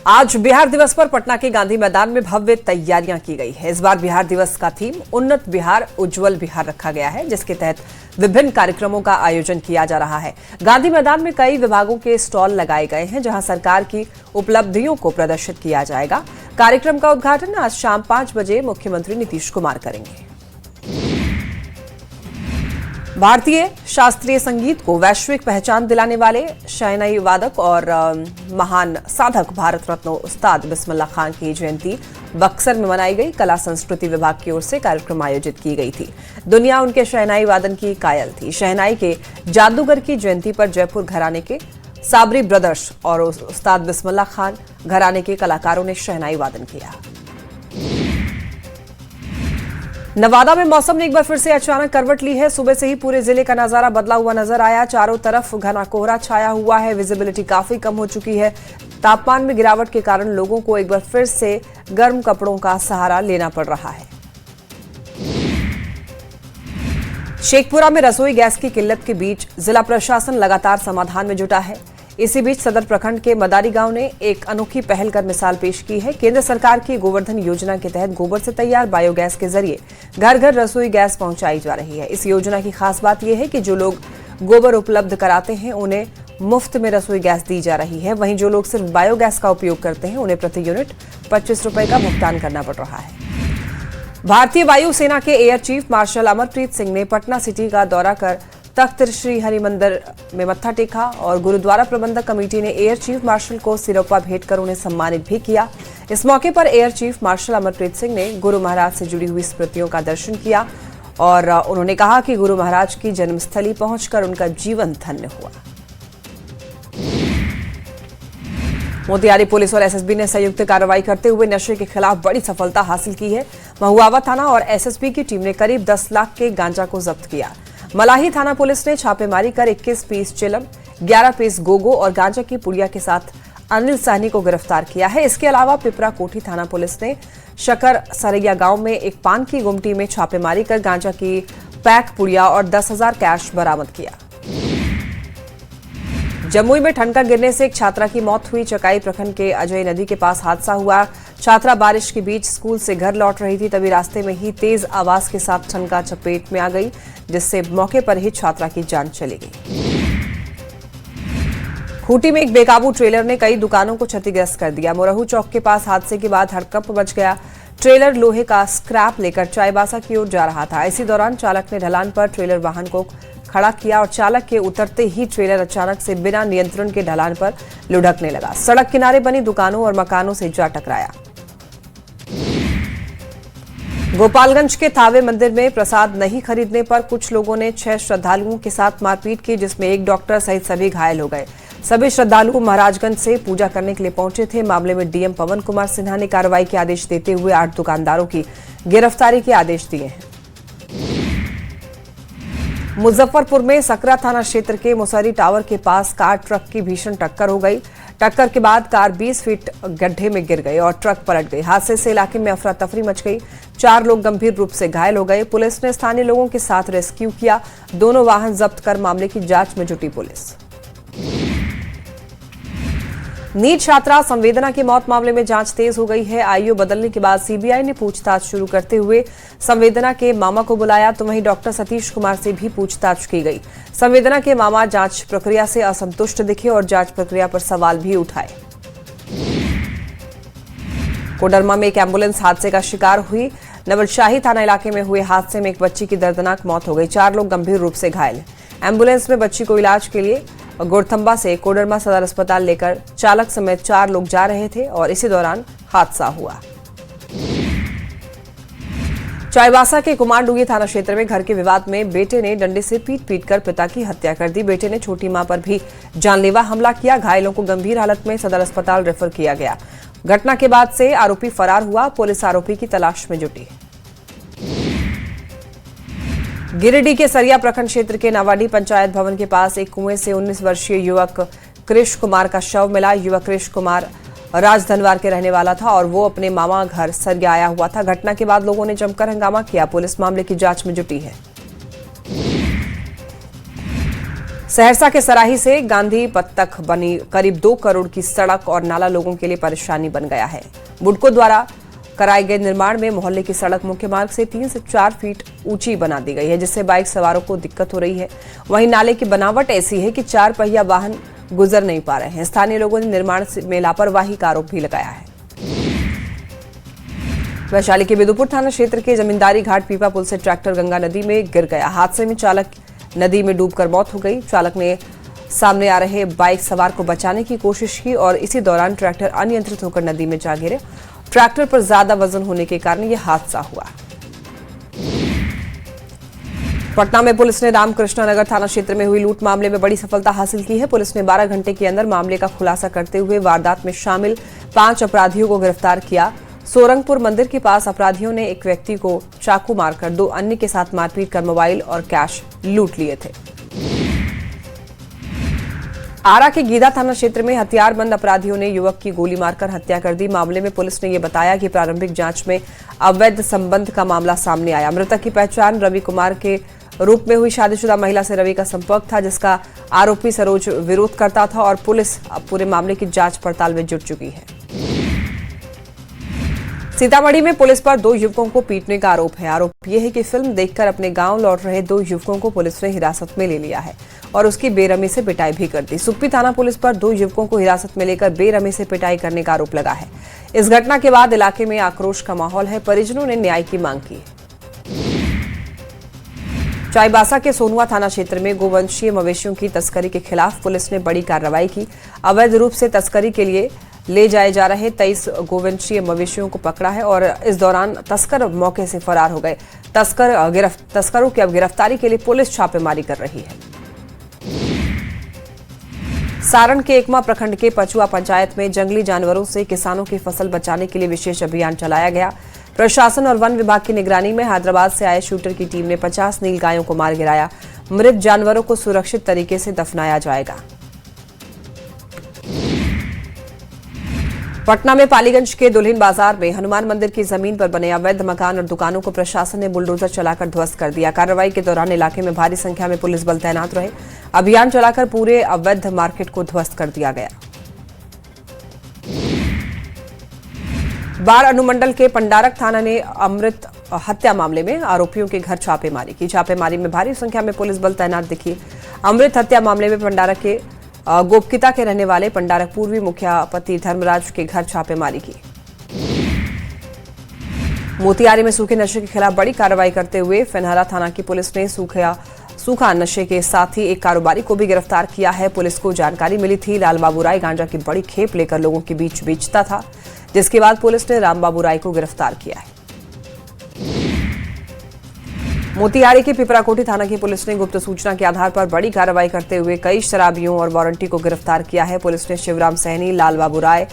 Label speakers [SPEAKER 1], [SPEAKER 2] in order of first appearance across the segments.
[SPEAKER 1] आज बिहार दिवस पर पटना के गांधी मैदान में भव्य तैयारियां की गई है। इस बार बिहार दिवस का थीम उन्नत बिहार उज्जवल बिहार रखा गया है, जिसके तहत विभिन्न कार्यक्रमों का आयोजन किया जा रहा है। गांधी मैदान में कई विभागों के स्टॉल लगाए गए हैं, जहां सरकार की उपलब्धियों को प्रदर्शित किया जाएगा। कार्यक्रम का उद्घाटन आज शाम 5 बजे मुख्यमंत्री नीतीश कुमार करेंगे। भारतीय शास्त्रीय संगीत को वैश्विक पहचान दिलाने वाले शहनाई वादक और महान साधक भारत रत्न उस्ताद बिस्मिल्लाह खान की जयंती बक्सर में मनाई गई। कला संस्कृति विभाग की ओर से कार्यक्रम आयोजित की गई थी। दुनिया उनके शहनाई वादन की कायल थी। शहनाई के जादूगर की जयंती पर जयपुर घराने के साबरी ब्रदर्स और उस्ताद बिस्मिल्लाह खान घराने के कलाकारों ने शहनाई वादन किया। नवादा में मौसम ने एक बार फिर से अचानक करवट ली है। सुबह से ही पूरे जिले का नजारा बदला हुआ नजर आया। चारों तरफ घना कोहरा छाया हुआ है। विजिबिलिटी काफी कम हो चुकी है। तापमान में गिरावट के कारण लोगों को एक बार फिर से गर्म कपड़ों का सहारा लेना पड़ रहा है। शेखपुरा में रसोई गैस की किल्लत के बीच जिला प्रशासन लगातार समाधान में जुटा है। इसी बीच सदर प्रखंड के मदारी गांव ने एक अनोखी पहल कर मिसाल पेश की है। केंद्र सरकार की गोवर्धन योजना के तहत गोबर से तैयार बायोगैस के जरिए घर घर रसोई गैस पहुंचाई जा रही है। इस योजना की खास बात यह है कि जो लोग गोबर उपलब्ध कराते हैं उन्हें मुफ्त में रसोई गैस दी जा रही है। वहीं जो लोग सिर्फ बायोगैस का उपयोग करते हैं उन्हें प्रति यूनिट 25 रुपए का भुगतान करना पड़ रहा है। भारतीय वायुसेना के air chief marshal Amarpreet Singh ने पटना सिटी का दौरा कर तख्त श्री हरिमंदिर में मत्था टेका और गुरुद्वारा प्रबंधक कमेटी ने एयर चीफ मार्शल को सिरोपा भेंट कर उन्हें सम्मानित भी किया। इस मौके पर air chief marshal Amarpreet Singh ने गुरु महाराज से जुड़ी हुई स्मृतियों का दर्शन किया और उन्होंने कहा कि गुरु महाराज की जन्मस्थली पहुंचकर उनका जीवन धन्य हुआ। मोतिहारी पुलिस और एसएसबी ने संयुक्त कार्रवाई करते हुए नशे के खिलाफ बड़ी सफलता हासिल की है। महुआवा थाना और एसएसबी की टीम ने करीब 10 लाख के गांजा को जब्त किया। मलाही थाना पुलिस ने छापेमारी कर 21 पीस चिलम, 11 पीस गोगो और गांजा की पुड़िया के साथ अनिल साहनी को गिरफ्तार किया है। इसके अलावा पिपरा कोठी थाना पुलिस ने शकर सरैया गांव में एक पान की गुमटी में छापेमारी कर गांजा की पैक पुड़िया और 10,000 कैश बरामद किया। जमुई में ठनका गिरने से एक छात्रा की मौत हुई। चकाई प्रखंड के अजय नदी के पास हादसा हुआ। छात्रा बारिश के बीच स्कूल से घर लौट रही थी, तभी रास्ते में ही तेज आवाज के साथ ठनका चपेट में आ गई, जिससे मौके पर ही छात्रा की जान चली गई। खूंटी में एक बेकाबू ट्रेलर ने कई दुकानों को क्षतिग्रस्त कर दिया। मोरहू चौक के पास हादसे के बाद हड़कंप मच गया। ट्रेलर लोहे का स्क्रैप लेकर चाईबासा की ओर जा रहा था। इसी दौरान चालक ने ढलान पर ट्रेलर वाहन को खड़ा किया और चालक के उतरते ही ट्रेलर अचानक से बिना नियंत्रण के ढलान पर लुढ़कने लगा। सड़क किनारे बनी दुकानों और मकानों से जा टकराया। गोपालगंज के थावे मंदिर में प्रसाद नहीं खरीदने पर कुछ लोगों ने 6 श्रद्धालुओं के साथ मारपीट की, जिसमें एक डॉक्टर सहित सभी घायल हो गए। सभी श्रद्धालु महाराजगंज से पूजा करने के लिए पहुंचे थे। मामले में डीएम पवन कुमार सिन्हा ने कार्रवाई के आदेश देते हुए 8 दुकानदारों की गिरफ्तारी के आदेश दिए हैं। मुजफ्फरपुर में सकरा थाना क्षेत्र के मुसरी टावर के पास कार ट्रक की भीषण टक्कर हो गई। टक्कर के बाद कार 20 फीट गड्ढे में गिर गई और ट्रक पलट गई। हादसे से इलाके में अफरा तफरी मच गई। 4 लोग गंभीर रूप से घायल हो गए। पुलिस ने स्थानीय लोगों के साथ रेस्क्यू किया। दोनों वाहन जब्त कर मामले की जांच में जुटी पुलिस। नीट छात्रा संवेदना की मौत मामले में जांच तेज हो गई है। आईओ बदलने के बाद सीबीआई ने पूछताछ शुरू करते हुए संवेदना के मामा को बुलाया, तो वहीं डॉक्टर सतीश कुमार से भी पूछताछ की गई। संवेदना के मामा जांच प्रक्रिया से असंतुष्ट दिखे और जांच प्रक्रिया पर सवाल भी उठाए। कोडरमा में एक एम्बुलेंस हादसे का शिकार हुई। नवलशाही थाना इलाके में हुए हादसे में एक बच्ची की दर्दनाक मौत हो गई। 4 लोग गंभीर रूप से घायल। एम्बुलेंस में बच्ची को इलाज के लिए गोरथम्बा से कोडरमा सदर अस्पताल लेकर चालक समेत 4 लोग जा रहे थे और इसी दौरान हादसा हुआ। चाईबासा के कुमारडुंगी थाना क्षेत्र में घर के विवाद में बेटे ने डंडे से पीट कर पिता की हत्या कर दी। बेटे ने छोटी मां पर भी जानलेवा हमला किया। घायलों को गंभीर हालत में सदर अस्पताल रेफर किया गया। घटना के बाद से आरोपी फरार हुआ। पुलिस आरोपी की तलाश में जुटी। गिरिडीह के सरिया प्रखंड क्षेत्र के नवाडी पंचायत भवन के पास एक कुएं से 19 वर्षीय युवक कृष कुमार का शव मिला। युवक कृष कुमार राजधनवार के रहने वाला था और वो अपने मामा घर सरिया आया हुआ था। घटना के बाद लोगों ने जमकर हंगामा किया। पुलिस मामले की जांच में जुटी है। सहरसा के सराही से गांधी पथ तक बनी करीब 2 करोड़ की सड़क और नाला लोगों के लिए परेशानी बन गया है। बुडको द्वारा कराए गए निर्माण में मोहल्ले की सड़क मुख्य मार्ग से 3 से 4 फीट ऊंची बना दी गई है, जिससे बाइक सवारों को दिक्कत हो रही है। वहीं नाले की बनावट ऐसी है कि 4 पहिया वाहन गुजर नहीं पा रहे हैं। स्थानीय लोगों ने निर्माण में लापरवाही का आरोप भी लगाया है। वैशाली के बिदुपुर थाना क्षेत्र के जमींदारी घाट पीपा पुल से ट्रैक्टर गंगा नदी में गिर गया। हादसे में चालक नदी में डूबकर मौत हो गई। चालक ने सामने आ रहे बाइक सवार को बचाने की कोशिश की और इसी दौरान ट्रैक्टर अनियंत्रित होकर नदी में जा गिरे। ट्रैक्टर पर ज्यादा वजन होने के कारण यह हादसा हुआ। पटना में पुलिस ने रामकृष्ण नगर थाना क्षेत्र में हुई लूट मामले में बड़ी सफलता हासिल की है। पुलिस ने 12 घंटे के अंदर मामले का खुलासा करते हुए वारदात में शामिल 5 अपराधियों को गिरफ्तार किया। सोरंगपुर मंदिर के पास अपराधियों ने एक व्यक्ति को चाकू मारकर 2 अन्य के साथ मारपीट कर मोबाइल और कैश लूट लिए थे। आरा के गीदा थाना क्षेत्र में हथियारबंद अपराधियों ने युवक की गोली मारकर हत्या कर दी। मामले में पुलिस ने यह बताया कि प्रारंभिक जांच में अवैध संबंध का मामला सामने आया। मृतक की पहचान रवि कुमार के रूप में हुई। शादीशुदा महिला से रवि का संपर्क था, जिसका आरोपी सरोज विरोध करता था और पुलिस अब पूरे मामले की जांच पड़ताल में जुट चुकी है। सीतामढ़ी में पुलिस पर 2 युवकों को पीटने का आरोप है। आरोप यह है कि फिल्म देखकर अपने गांव लौट रहे 2 युवकों को पुलिस ने हिरासत में ले लिया है और उसकी बेरहमी से पिटाई भी कर दी। सुप्पी थाना पुलिस पर 2 युवकों को हिरासत में लेकर बेरहमी से पिटाई करने का आरोप लगा है। इस घटना के बाद इलाके में आक्रोश का माहौल है। परिजनों ने न्याय की मांग की। चाईबासा के सोनुआ थाना क्षेत्र में गोवंशीय मवेशियों की तस्करी के खिलाफ पुलिस ने बड़ी कार्रवाई की। अवैध रूप से तस्करी के लिए ले जाए जा रहे 23 गोवंशीय मवेशियों को पकड़ा है और इस दौरान तस्कर मौके से फरार हो गए। तस्करों की अब गिरफ्तारी के लिए पुलिस छापेमारी कर रही है। सारण के एकमा प्रखंड के पचुआ पंचायत में जंगली जानवरों से किसानों की फसल बचाने के लिए विशेष अभियान चलाया गया। प्रशासन और वन विभाग की निगरानी में हैदराबाद से आए शूटर की टीम ने 50 नील गायों को मार गिराया। मृत जानवरों को सुरक्षित तरीके से दफनाया जाएगा। पटना में पालीगंज के दुल्हिन बाजार में हनुमान मंदिर की जमीन पर बने अवैध मकान और दुकानों को प्रशासन ने बुलडोजर चलाकर ध्वस्त कर दिया। कार्रवाई के दौरान इलाके में भारी संख्या में पुलिस बल तैनात रहे। अभियान चलाकर पूरे अवैध मार्केट को ध्वस्त कर दिया गया। बाढ़ अनुमंडल के पंडारक थाना ने अमृत हत्या मामले में आरोपियों के घर छापेमारी की। छापेमारी में भारी संख्या में पुलिस बल तैनात दिखी। अमृत हत्या मामले में पंडारक के गोपकिता के रहने वाले पंडारक पूर्वी मुखिया पति धर्मराज के घर छापेमारी की। मोतिहारी में सूखे नशे के खिलाफ बड़ी कार्रवाई करते हुए फेनहारा थाना की पुलिस ने सूखा नशे के साथ ही एक कारोबारी को भी गिरफ्तार किया है। पुलिस को जानकारी मिली थी लाल बाबू राय गांजा की बड़ी खेप लेकर लोगों के बीच बेचता था, जिसके बाद पुलिस ने राम बाबू राय को गिरफ्तार किया है। मोतिहारी के पिपराकोठी थाना की पुलिस ने गुप्त सूचना के आधार पर बड़ी कार्रवाई करते हुए कई शराबियों और वारंटी को गिरफ्तार किया है। पुलिस ने शिवराम सहनी, लाल बाबू राय,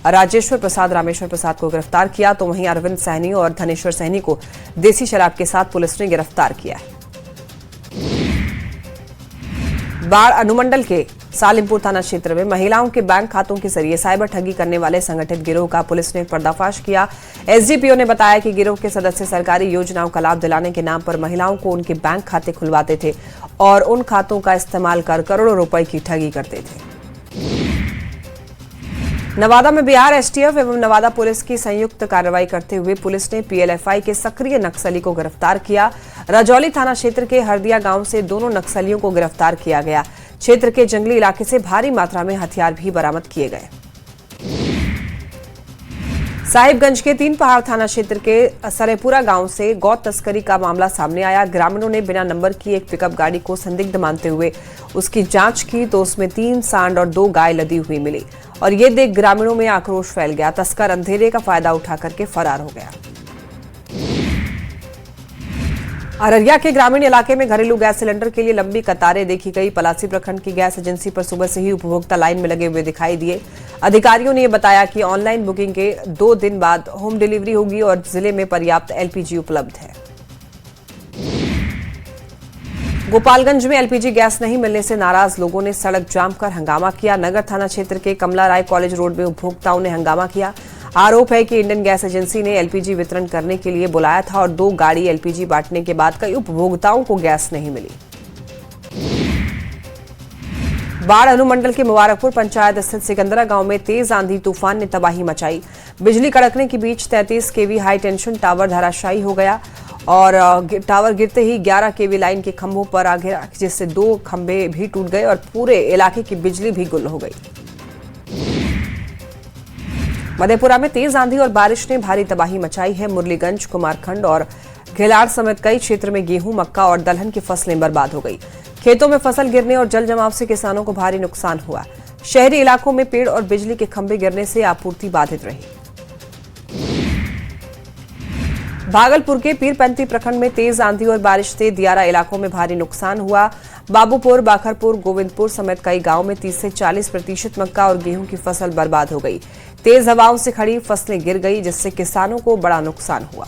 [SPEAKER 1] राजेश्वर प्रसाद, रामेश्वर प्रसाद को गिरफ्तार किया, तो वहीं अरविंद सहनी और धनेश्वर सहनी को देसी शराब के साथ पुलिस ने गिरफ्तार किया है। बाढ़ अनुमंडल के सालिमपुर थाना क्षेत्र में महिलाओं के बैंक खातों के जरिए साइबर ठगी करने वाले संगठित गिरोह का पुलिस ने पर्दाफाश किया। एसडीपीओ ने बताया कि गिरोह के सदस्य सरकारी योजनाओं का लाभ दिलाने के नाम पर महिलाओं को उनके बैंक खाते खुलवाते थे और उन खातों का इस्तेमाल कर करोड़ों रुपए की ठगी करते थे। नवादा में बिहार एसटीएफ एवं नवादा पुलिस की संयुक्त कार्रवाई करते हुए पुलिस ने पीएलएफआई के सक्रिय नक्सली को गिरफ्तार किया। रजौली थाना क्षेत्र के हरदिया गांव से दोनों नक्सलियों को गिरफ्तार किया गया। क्षेत्र के जंगली इलाके से भारी मात्रा में हथियार भी बरामद किए गए। साहिबगंज के 3 पहाड़ थाना क्षेत्र के सरेपुरा गांव से गौ तस्करी का मामला सामने आया। ग्रामीणों ने बिना नंबर की एक पिकअप गाड़ी को संदिग्ध मानते हुए उसकी जांच की तो उसमें 3 सांड और 2 गाय लदी हुई मिली और ये देख ग्रामीणों में आक्रोश फैल गया। तस्कर अंधेरे का फायदा उठा करके फरार हो गया। अररिया के ग्रामीण इलाके में घरेलू गैस सिलेंडर के लिए लंबी कतारें देखी गई। पलासी प्रखंड की गैस एजेंसी पर सुबह से ही उपभोक्ता लाइन में लगे हुए दिखाई दिए। अधिकारियों ने यह बताया कि ऑनलाइन बुकिंग के 2 दिन बाद होम डिलीवरी होगी और जिले में पर्याप्त एलपीजी उपलब्ध है। गोपालगंज में एलपीजी गैस नहीं मिलने से नाराज लोगों ने सड़क जाम कर हंगामा किया। नगर थाना क्षेत्र के कमला राय कॉलेज रोड में उपभोक्ताओं ने हंगामा किया। आरोप है कि इंडियन गैस एजेंसी ने एलपीजी वितरण करने के लिए बुलाया था और 2 गाड़ी एलपीजी बांटने के बाद कई उपभोक्ताओं को गैस नहीं मिली। बाढ़ अनुमंडल के मुबारकपुर पंचायत स्थित सिकंदरा गांव में तेज आंधी तूफान ने तबाही मचाई। बिजली कड़कने के बीच 33 केवी हाई टेंशन टावर धराशायी हो गया और टावर गिरते ही 11 केवी लाइन के खंभों पर आ गिरा, जिससे 2 खंभे भी टूट गए और पूरे इलाके की बिजली भी गुल हो गई। मधेपुरा में तेज आंधी और बारिश ने भारी तबाही मचाई है। मुरलीगंज, कुमारखंड और घेलाड़ समेत कई क्षेत्र में गेहूं, मक्का और दलहन की फसलें बर्बाद हो गई। खेतों में फसल गिरने और जल जमाव से किसानों को भारी नुकसान हुआ। शहरी इलाकों में पेड़ और बिजली के खंभे गिरने से आपूर्ति बाधित रही। भागलपुर के पीरपंती प्रखंड में तेज आंधी और बारिश से दियारा इलाकों में भारी नुकसान हुआ। बाबूपुर, बाखरपुर, गोविंदपुर समेत कई गांवों में 30 से 40% मक्का और गेहूं की फसल बर्बाद हो गई। तेज हवाओं से खड़ी फसलें गिर गई, जिससे किसानों को बड़ा नुकसान हुआ।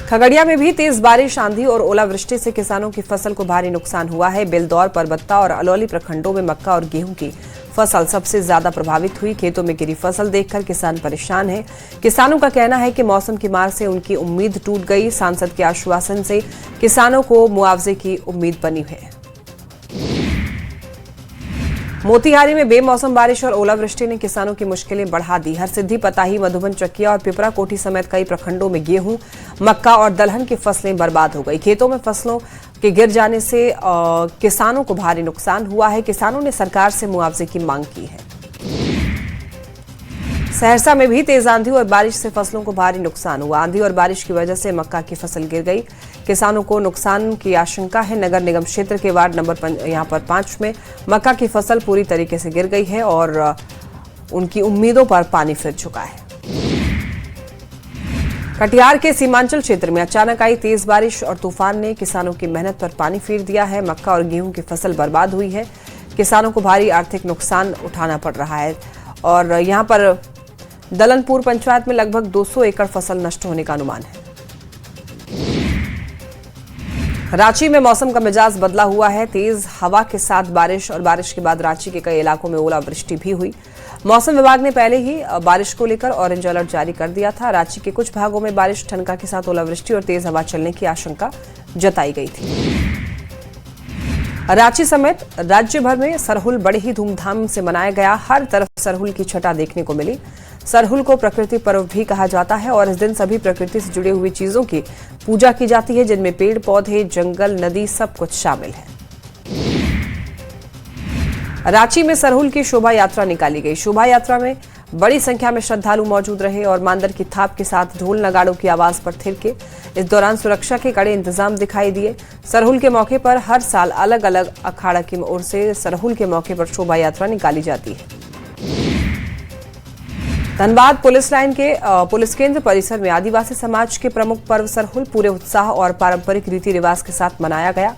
[SPEAKER 1] खगड़िया में भी तेज बारिश, आंधी और ओलावृष्टि से किसानों की फसल को भारी नुकसान हुआ है। बेलदौर, परबत्ता और अलौली प्रखंडों में मक्का और गेहूं की फसल सबसे ज्यादा प्रभावित हुई। खेतों में गिरी फसल देखकर किसान परेशान हैं। किसानों का कहना है कि मौसम की मार से उनकी उम्मीद टूट गई। सांसद के आश्वासन से किसानों को मुआवजे की उम्मीद बनी है। मोतिहारी में बेमौसम बारिश और ओलावृष्टि ने किसानों की मुश्किलें बढ़ा दी। हरसिद्धि, पताही, मधुबन, चकिया और पिपरा कोठी समेत कई प्रखंडों में गेहूं, मक्का और दलहन की फसलें बर्बाद हो गई। खेतों में फसलों के गिर जाने से किसानों को भारी नुकसान हुआ है। किसानों ने सरकार से मुआवजे की मांग की है। सहरसा में भी तेज आंधी और बारिश से फसलों को भारी नुकसान हुआ। आंधी और बारिश की वजह से मक्का की फसल गिर गई। किसानों को नुकसान की आशंका है। नगर निगम क्षेत्र के वार्ड नंबर 5 में मक्का की फसल पूरी तरीके से गिर गई है और उनकी उम्मीदों पर पानी फिर चुका है। कटिहार के सीमांचल क्षेत्र में अचानक आई तेज बारिश और तूफान ने किसानों की मेहनत पर पानी फेर दिया है। मक्का और गेहूं की फसल बर्बाद हुई है। किसानों को भारी आर्थिक नुकसान उठाना पड़ रहा है और यहां पर दलनपुर पंचायत में लगभग 200 एकड़ फसल नष्ट होने का अनुमान है। रांची में मौसम का मिजाज बदला हुआ है। तेज हवा के साथ बारिश और बारिश के बाद रांची के कई इलाकों में ओलावृष्टि भी हुई। मौसम विभाग ने पहले ही बारिश को लेकर ऑरेंज अलर्ट जारी कर दिया था। रांची के कुछ भागों में बारिश, ठनका के साथ ओलावृष्टि और तेज हवा चलने की आशंका जताई गई थी। रांची समेत राज्य भर में सरहुल बड़े ही धूमधाम से मनाया गया। हर तरफ सरहुल की छटा देखने को मिली। सरहुल को प्रकृति पर्व भी कहा जाता है और इस दिन सभी प्रकृति से जुड़ी हुई चीजों की पूजा की जाती है, जिनमें पेड़ पौधे, जंगल, नदी सब कुछ शामिल है। रांची में सरहुल की शोभा यात्रा निकाली गई। शोभा यात्रा में बड़ी संख्या में श्रद्धालु मौजूद रहे और मांदर की थाप के साथ ढोल नगाड़ों की आवाज पर थिरके। इस दौरान सुरक्षा के कड़े इंतजाम दिखाई दिए। सरहुल के मौके पर हर साल अलग अलग अखाड़ा की ओर से सरहुल के मौके पर शोभा यात्रा निकाली जाती है। धनबाद पुलिस लाइन के पुलिस केंद्र परिसर में आदिवासी समाज के प्रमुख पर्व सरहुल पूरे उत्साह और पारंपरिक रीति रिवाज के साथ मनाया गया।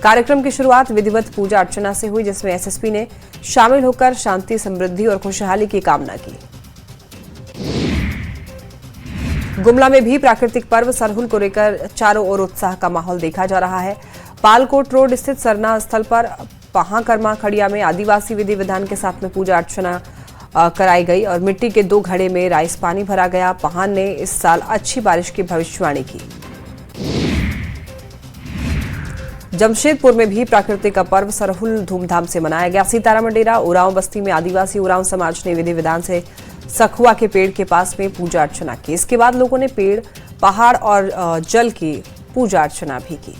[SPEAKER 1] कार्यक्रम की शुरुआत विधिवत पूजा अर्चना से हुई, जिसमें एसएसपी ने शामिल होकर शांति, समृद्धि और खुशहाली की कामना की। गुमला में भी प्राकृतिक पर्व सरहुल को लेकर चारों ओर उत्साह का माहौल देखा जा रहा है। पालकोट रोड स्थित सरना स्थल पर पहाकर्मा खड़िया में आदिवासी विधि विधान के साथ में पूजा अर्चना कराई गई और मिट्टी के 2 घड़े में राइस पानी भरा गया। पहान ने इस साल अच्छी बारिश की भविष्यवाणी की। जमशेदपुर में भी प्राकृतिक पर्व सरहुल धूमधाम से मनाया गया। सीताराम डेरा उरांव बस्ती में आदिवासी उरांव समाज ने विधि विधान से सखुआ के पेड़ के पास में पूजा अर्चना की। इसके बाद लोगों ने पेड़, पहाड़ और जल की पूजा अर्चना भी की।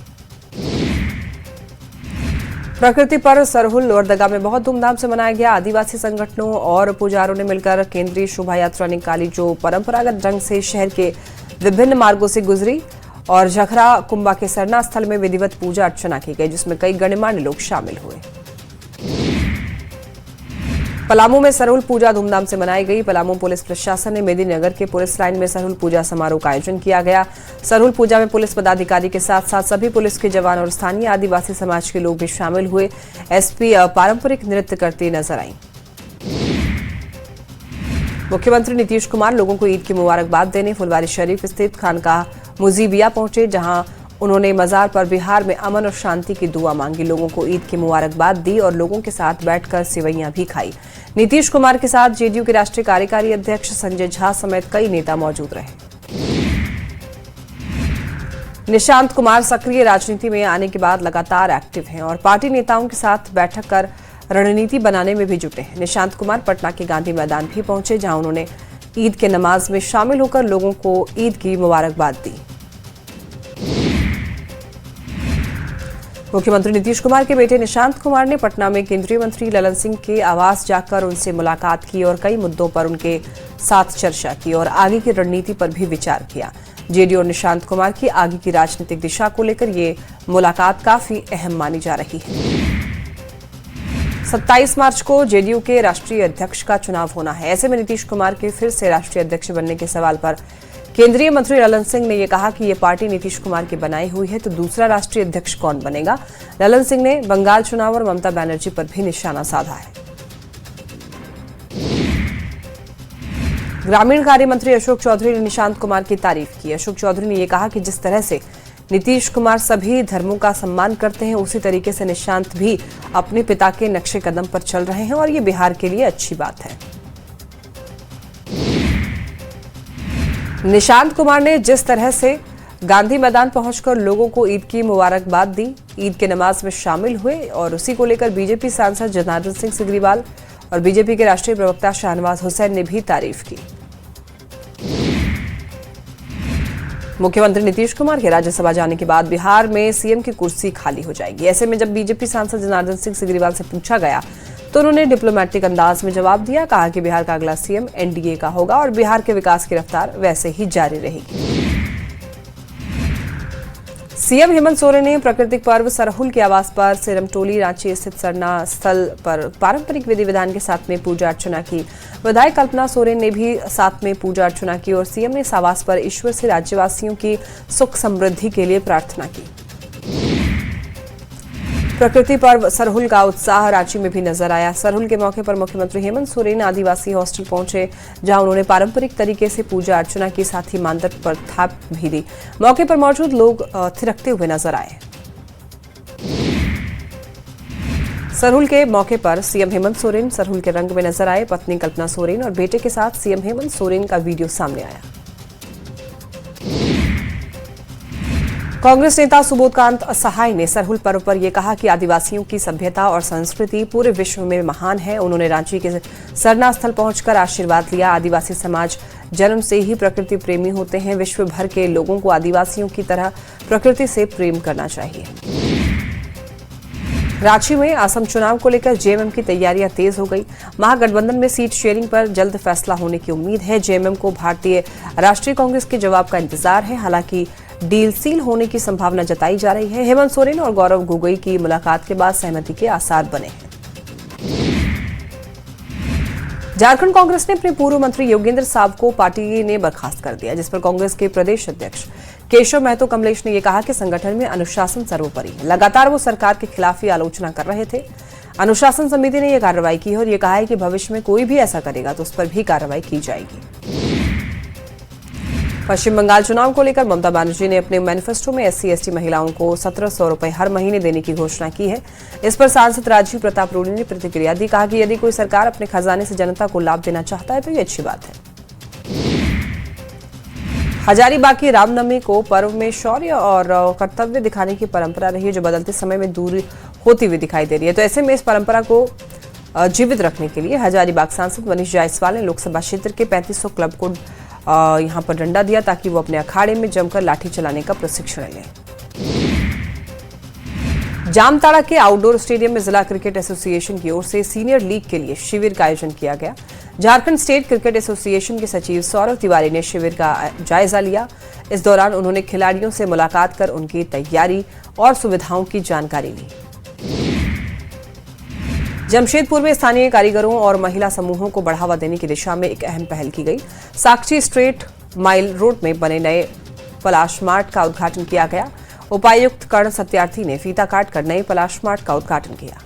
[SPEAKER 1] प्रकृति पर्व सरहुल लोहरदगा में बहुत धूमधाम से मनाया गया। आदिवासी संगठनों और पुजारों ने मिलकर केंद्रीय शोभा यात्रा निकाली, जो परंपरागत ढंग से शहर के विभिन्न मार्गों से गुजरी और झखरा कुंभा के सरना स्थल में विधिवत पूजा अर्चना की गई, जिसमें कई गणमान्य लोग शामिल हुए। पलामू में सरहुल पूजा धूमधाम से मनाई गई। पलामू पुलिस प्रशासन ने मेदिनीनगर के पुलिस लाइन में सरहुल पूजा समारोह का आयोजन किया गया। सरहुल पूजा में पुलिस पदाधिकारी के साथ साथ सभी पुलिस के जवान और स्थानीय आदिवासी समाज के लोग भी शामिल हुए। एसपी पारंपरिक नृत्य करती नजर आई। मुख्यमंत्री नीतीश कुमार लोगों को ईद की मुबारकबाद देने फुलवारी शरीफ स्थित खानकाह मुजीबिया पहुंचे, जहां उन्होंने मजार पर बिहार में अमन और शांति की दुआ मांगी। लोगों को ईद की मुबारकबाद दी और लोगों के साथ बैठकर सेवइयां भी खाई। नीतीश कुमार के साथ जेडीयू के राष्ट्रीय कार्यकारी अध्यक्ष संजय झा समेत कई नेता मौजूद रहे। निशांत कुमार सक्रिय राजनीति में आने के बाद लगातार एक्टिव हैं और पार्टी नेताओं के साथ बैठक कर रणनीति बनाने में भी जुटे हैं। निशांत कुमार पटना के गांधी मैदान भी पहुंचे, जहां उन्होंने ईद के नमाज में शामिल होकर लोगों को ईद की मुबारकबाद दी। मुख्यमंत्री नीतीश कुमार के बेटे निशांत कुमार ने पटना में केंद्रीय मंत्री ललन सिंह के आवास जाकर उनसे मुलाकात की और कई मुद्दों पर उनके साथ चर्चा की और आगे की रणनीति पर भी विचार किया। जेडीयू और निशांत कुमार की आगे की राजनीतिक दिशा को लेकर ये मुलाकात काफी अहम मानी जा रही है। 27 मार्च को जेडीयू के राष्ट्रीय अध्यक्ष का चुनाव होना है। ऐसे में नीतीश कुमार के फिर से राष्ट्रीय अध्यक्ष बनने के सवाल पर केंद्रीय मंत्री ललन सिंह ने यह कहा कि ये पार्टी नीतीश कुमार की बनाई हुई है, तो दूसरा राष्ट्रीय अध्यक्ष कौन बनेगा। ललन सिंह ने बंगाल चुनाव और ममता बनर्जी पर भी निशाना साधा है। ग्रामीण कार्य मंत्री अशोक चौधरी ने निशांत कुमार की तारीफ की। अशोक चौधरी ने यह कहा कि जिस तरह से नीतीश कुमार सभी धर्मों का सम्मान करते हैं, उसी तरीके से निशांत भी अपने पिता के नक्शे कदम पर चल रहे हैं और ये बिहार के लिए अच्छी बात है। निशांत कुमार ने जिस तरह से गांधी मैदान पहुंचकर लोगों को ईद की मुबारकबाद दी, ईद के नमाज में शामिल हुए और उसी को लेकर बीजेपी सांसद जनार्दन सिंह सिग्रीवाल और बीजेपी के राष्ट्रीय प्रवक्ता शाहनवाज हुसैन ने भी तारीफ की। मुख्यमंत्री नीतीश कुमार के राज्यसभा जाने के बाद बिहार में सीएम की कुर्सी खाली हो जाएगी। ऐसे में जब बीजेपी सांसद जनार्दन सिंह सिग्रीवाल से पूछा गया तो उन्होंने डिप्लोमेटिक अंदाज में जवाब दिया। कहा कि बिहार का अगला सीएम एनडीए का होगा और बिहार के विकास की रफ्तार वैसे ही जारी रहेगी। सीएम हेमंत सोरेन ने प्राकृतिक पर्व सरहुल के आवास पर सिरमटोली रांची स्थित सरना स्थल पर पारंपरिक विधि विधान के साथ में पूजा अर्चना की। विधायक कल्पना सोरेन ने भी साथ में पूजा अर्चना की और सीएम ने इस आवास पर ईश्वर से राज्यवासियों की सुख समृद्धि के लिए प्रार्थना की। प्रकृति पर्व सरहुल का उत्साह रांची में भी नजर आया। सरहुल के मौके पर मुख्यमंत्री हेमंत सोरेन आदिवासी हॉस्टल पहुंचे, जहां उन्होंने पारंपरिक तरीके से पूजा अर्चना की, साथ ही मानदट पर थाप भी दी। मौके पर मौजूद लोग थिरकते हुए नजर आए। सरहुल के मौके पर सीएम हेमंत सोरेन सरहुल के रंग में नजर आए। पत्नी कल्पना सोरेन और बेटे के साथ सीएम हेमंत सोरेन का वीडियो सामने आया। कांग्रेस नेता सुबोधकांत सहाय ने सरहुल पर्व पर यह कहा कि आदिवासियों की सभ्यता और संस्कृति पूरे विश्व में महान है। उन्होंने रांची के सरना स्थल पहुंचकर आशीर्वाद लिया। आदिवासी समाज जन्म से ही प्रकृति प्रेमी होते हैं। विश्व भर के लोगों को आदिवासियों की तरह प्रकृति से प्रेम करना चाहिए। रांची में असम चुनाव को लेकर जेएमएम की तैयारियां तेज हो गई। महागठबंधन में सीट शेयरिंग पर जल्द फैसला होने की उम्मीद है। जेएमएम को भारतीय राष्ट्रीय कांग्रेस के जवाब का इंतजार है। हालांकि डील सील होने की संभावना जताई जा रही है। हेमंत सोरेन और गौरव गोगोई की मुलाकात के बाद सहमति के आसार बने हैं। झारखंड कांग्रेस ने अपने पूर्व मंत्री योगेंद्र साव को पार्टी ने बर्खास्त कर दिया, जिस पर कांग्रेस के प्रदेश अध्यक्ष केशव महतो कमलेश ने यह कहा कि संगठन में अनुशासन सर्वोपरि है। लगातार वो सरकार के खिलाफ ही आलोचना कर रहे थे। अनुशासन समिति ने यह कार्रवाई की और यह कहा है कि भविष्य में कोई भी ऐसा करेगा तो उस पर भी कार्रवाई की जाएगी। पश्चिम बंगाल चुनाव को लेकर ममता बनर्जी ने अपने मैनिफेस्टो में SC/ST महिलाओं को 1700 रुपए हर महीने देने की घोषणा की है। इस पर सांसद राजीव प्रताप रूडी ने प्रतिक्रिया दी। कहा कि यदि कोई सरकार अपने खजाने से जनता को लाभ देना चाहता है तो ये अच्छी बात है। हजारीबाग की रामनवमी को पर्व में शौर्य और कर्तव्य दिखाने की परंपरा रही है, जो बदलते समय में दूर होती हुई दिखाई दे रही है। तो ऐसे में इस परंपरा को जीवित रखने के लिए हजारीबाग सांसद मनीष जायसवाल ने लोकसभा क्षेत्र के 3500 क्लब को यहां पर डंडा दिया, ताकि वो अपने अखाड़े में जमकर लाठी चलाने का प्रशिक्षण लें। जामताड़ा के आउटडोर स्टेडियम में जिला क्रिकेट एसोसिएशन की ओर से सीनियर लीग के लिए शिविर का आयोजन किया गया। झारखंड स्टेट क्रिकेट एसोसिएशन के सचिव सौरव तिवारी ने शिविर का जायजा लिया। इस दौरान उन्होंने खिलाड़ियों से मुलाकात कर उनकी तैयारी और सुविधाओं की जानकारी ली। जमशेदपुर में स्थानीय कारीगरों और महिला समूहों को बढ़ावा देने की दिशा में एक अहम पहल की गई। साक्षी स्ट्रीट माइल रोड में बने नए पलाश मार्ट का उद्घाटन किया गया। उपायुक्त कर्ण सत्यार्थी ने फीता काट कर नए पलाश मार्ट का उद्घाटन किया।